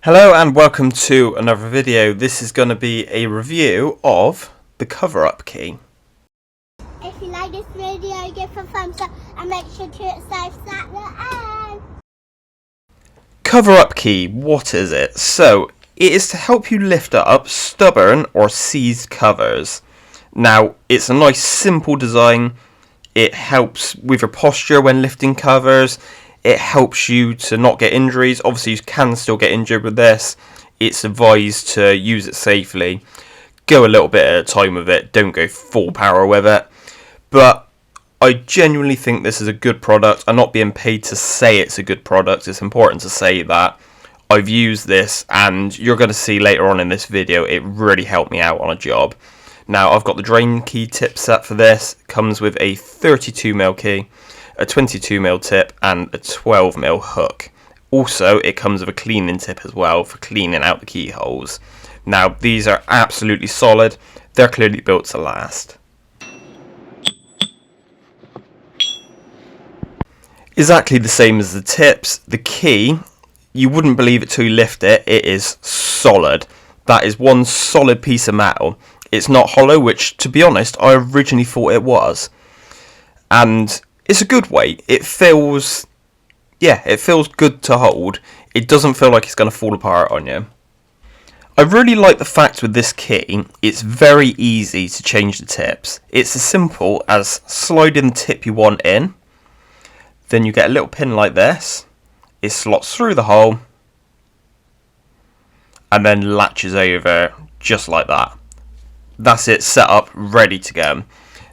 Hello and welcome to another video. This is going to be a review of the CoverUp Key. If you like this video, give a thumbs up and make sure to hit subscribe at the end. CoverUp Key, what is it? So, it is to help you lift up stubborn or seized covers. Now, it's a nice simple design. It helps with your posture when lifting covers. It helps you to not get injuries. Obviously, you can still get injured with this. It's advised to use it safely. Go a little bit at a time with it. Don't go full power with it. But I genuinely think this is a good product. I'm not being paid to say it's a good product. It's important to say that. I've used this, and you're going to see later on in this video, it really helped me out on a job. Now, I've got the drain key tip set for this. It comes with a 32mm key, a 22mm tip and a 12mm hook. Also, it comes with a cleaning tip as well for cleaning out the keyholes. Now, these are absolutely solid. They're clearly built to last. Exactly the same as the tips. The key, you wouldn't believe it till you lift it. It is solid. That is one solid piece of metal. It's not hollow, which, to be honest, I originally thought it was. And it's a good weight. It feels good to hold. It doesn't feel like it's going to fall apart on you. I really like the fact with this key, it's very easy to change the tips. It's as simple as sliding the tip you want in. Then you get a little pin like this. It slots through the hole. And then latches over just like that. That's it, set up, ready to go.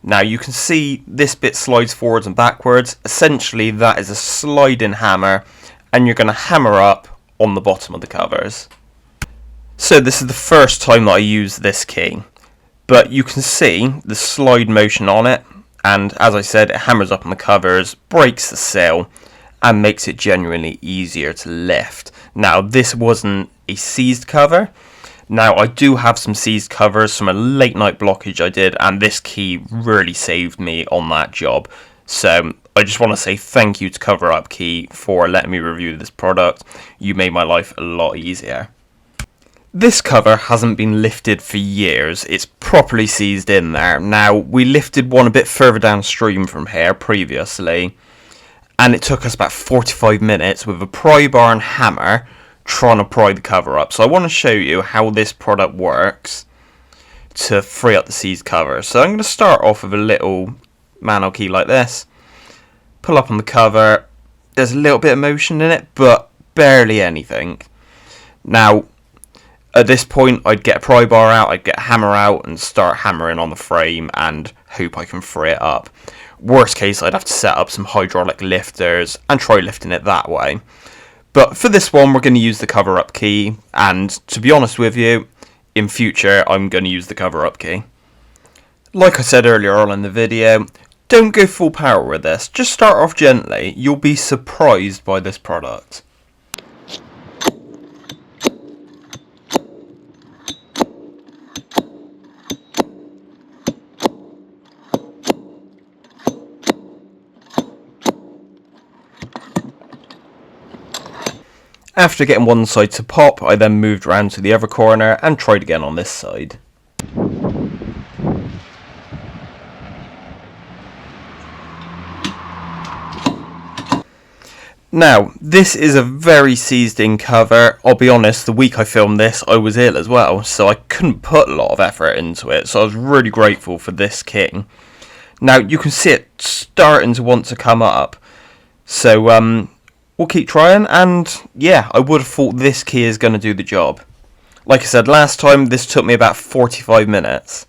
Now you can see this bit slides forwards and backwards. Essentially that is a sliding hammer, and you're going to hammer up on the bottom of the covers. So this is the first time that I use this key, but you can see the slide motion on it, and as I said, it hammers up on the covers, breaks the seal, and makes it genuinely easier to lift. Now this wasn't a seized cover. Now, I do have some seized covers from a late night blockage I did, and this key really saved me on that job. So, I just want to say thank you to CoverUp Key for letting me review this product. You made my life a lot easier. This cover hasn't been lifted for years. It's properly seized in there. Now, we lifted one a bit further downstream from here previously, and it took us about 45 minutes with a pry bar and hammer trying to pry the cover up. So I want to show you how this product works to free up the seized cover. So I'm going to start off with a little manual key like this. Pull up on the cover. There's a little bit of motion in it, but barely anything. Now, at this point, I'd get a pry bar out, I'd get a hammer out and start hammering on the frame and hope I can free it up. Worst case, I'd have to set up some hydraulic lifters and try lifting it that way. But for this one, we're going to use the CoverUp Key, and to be honest with you, in future, I'm going to use the CoverUp Key. Like I said earlier on in the video, don't go full power with this, just start off gently. You'll be surprised by this product. After getting one side to pop, I then moved around to the other corner and tried again on this side. Now, this is a very seized in cover. I'll be honest, the week I filmed this, I was ill as well, so I couldn't put a lot of effort into it, so I was really grateful for this kit. Now, you can see it starting to want to come up, so we'll keep trying, and yeah, I would have thought this key is going to do the job. Like I said last time, this took me about 45 minutes.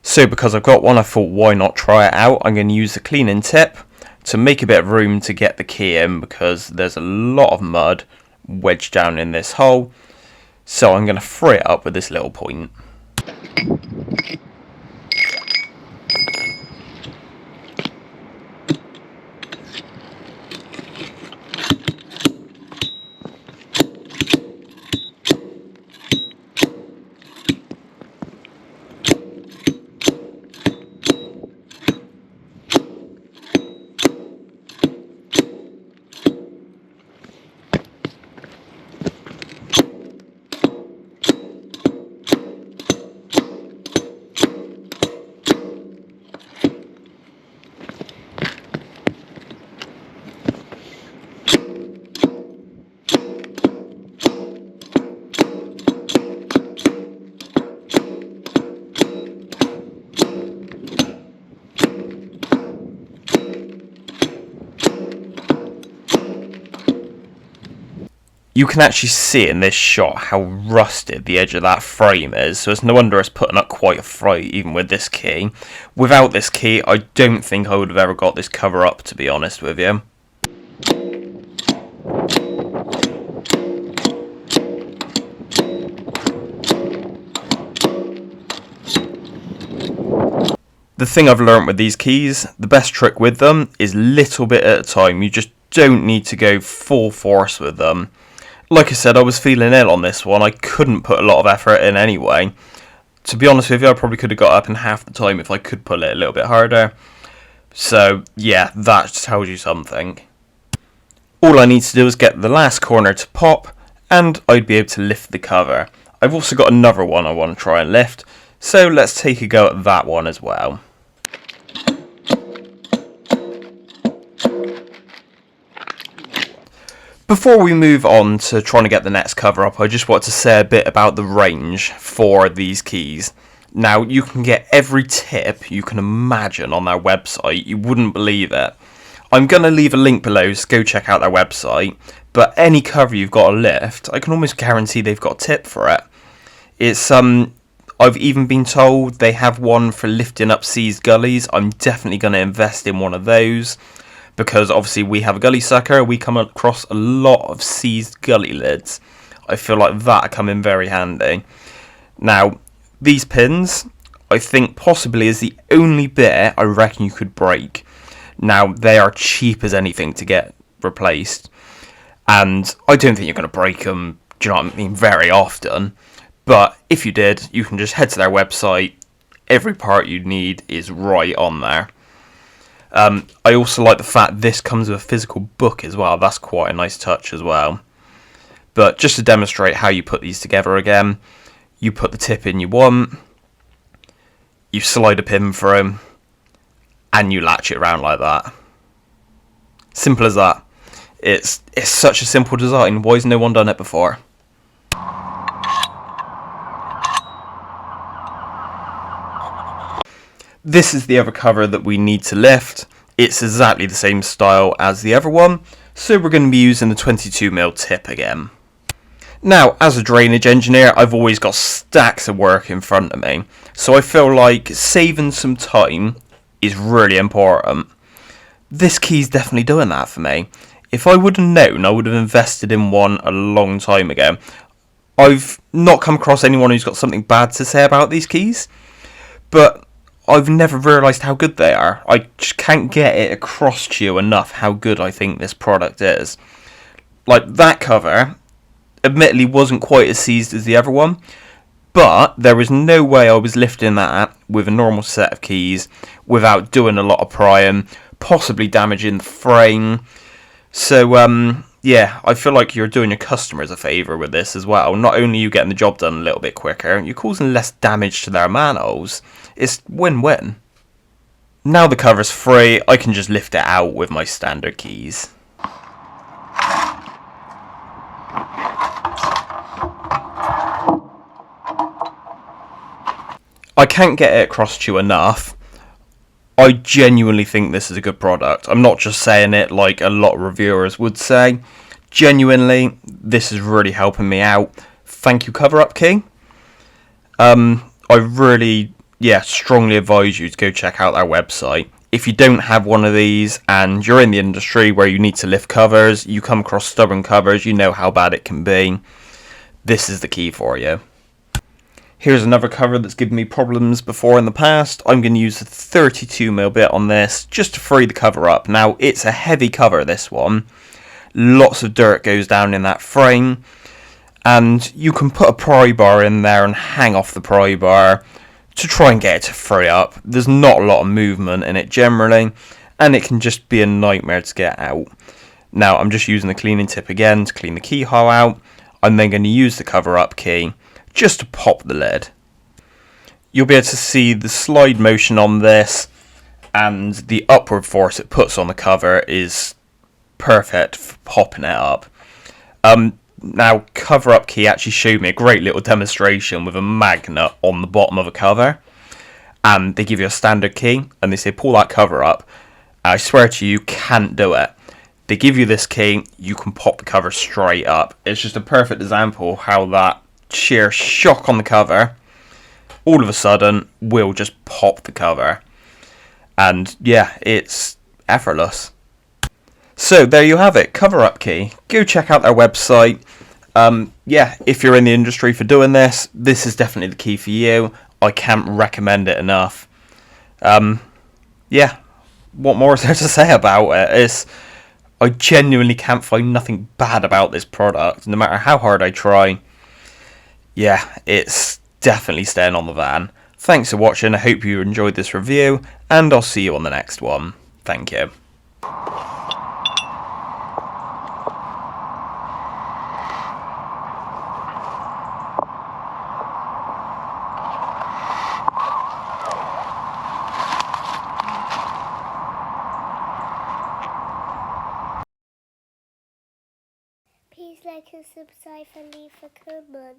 So because I've got one, I thought why not try it out. I'm going to use the cleaning tip to make a bit of room to get the key in, because there's a lot of mud wedged down in this hole. So I'm going to free it up with this little point. You can actually see in this shot how rusted the edge of that frame is, so it's no wonder it's putting up quite a fight even with this key. Without this key, I don't think I would have ever got this cover up, to be honest with you. The thing I've learnt with these keys, the best trick with them is little bit at a time. You just don't need to go full force with them. Like I said, I was feeling ill on this one. I couldn't put a lot of effort in anyway. To be honest with you, I probably could have got up in half the time if I could pull it a little bit harder. So yeah, that tells you something. All I need to do is get the last corner to pop, and I'd be able to lift the cover. I've also got another one I want to try and lift, so let's take a go at that one as well. Before we move on to trying to get the next cover up, I just want to say a bit about the range for these keys. Now, you can get every tip you can imagine on their website. You wouldn't believe it. I'm going to leave a link below, so go check out their website. But any cover you've got to lift, I can almost guarantee they've got a tip for it. It's I've even been told they have one for lifting up seized gullies. I'm definitely going to invest in one of those, because obviously we have a gully sucker. We come across a lot of seized gully lids. I feel like that come in very handy. Now, these pins, I think possibly is the only bit I reckon you could break. Now, they are cheap as anything to get replaced, and I don't think you're going to break them, do you know what I mean, very often. But if you did, you can just head to their website. Every part you need is right on there. I also like the fact this comes with a physical book as well. That's quite a nice touch as well. But just to demonstrate how you put these together again, you put the tip in you want, you slide a pin through, and you latch it around like that. Simple as that. It's such a simple design. Why has no one done it before? This is the other cover that we need to lift. It's exactly the same style as the other one, so we're going to be using the 22mm tip again. Now, as a drainage engineer, I've always got stacks of work in front of me, so I feel like saving some time is really important. This key's definitely doing that for me. If I would have known, I would have invested in one a long time ago. I've not come across anyone who's got something bad to say about these keys, but I've never realised how good they are. I just can't get it across to you enough how good I think this product is. Like, that cover, admittedly, wasn't quite as seized as the other one, but there was no way I was lifting that with a normal set of keys without doing a lot of prying, possibly damaging the frame. So, yeah, I feel like you're doing your customers a favour with this as well. Not only are you getting the job done a little bit quicker, you're causing less damage to their manholes. It's win-win. Now the cover's free, I can just lift it out with my standard keys. I can't get it across to you enough. I genuinely think this is a good product. I'm not just saying it like a lot of reviewers would say. Genuinely, this is really helping me out. Thank you, CoverUp Key. I really, strongly advise you to go check out their website. If you don't have one of these and you're in the industry where you need to lift covers, you come across stubborn covers, you know how bad it can be, this is the key for you. Here's another cover that's given me problems before in the past. I'm going to use the 32mm bit on this just to free the cover up. Now, it's a heavy cover, this one. Lots of dirt goes down in that frame. And you can put a pry bar in there and hang off the pry bar to try and get it to free up. There's not a lot of movement in it generally, and it can just be a nightmare to get out. Now, I'm just using the cleaning tip again to clean the keyhole out. I'm then going to use the CoverUp Key just to pop the lid. You'll be able to see the slide motion on this, and the upward force it puts on the cover is perfect for popping it up. Now, CoverUp Key actually showed me a great little demonstration with a magnet on the bottom of a cover, and they give you a standard key and they say pull that cover up. I swear to you, you can't do it. They give you this key, you can pop the cover straight up. It's just a perfect example how that sheer shock on the cover, all of a sudden, will just pop the cover. And yeah, it's effortless. So there you have it, CoverUp Key. Go check out their website. Yeah, if you're in the industry for doing this, this is definitely the key for you. I can't recommend it enough. Yeah, what more is there to say about it? I genuinely can't find nothing bad about this product, no matter how hard I try. Yeah, it's definitely staying on the van. Thanks for watching, I hope you enjoyed this review, and I'll see you on the next one. Thank you. Please like and subscribe and leave a comment.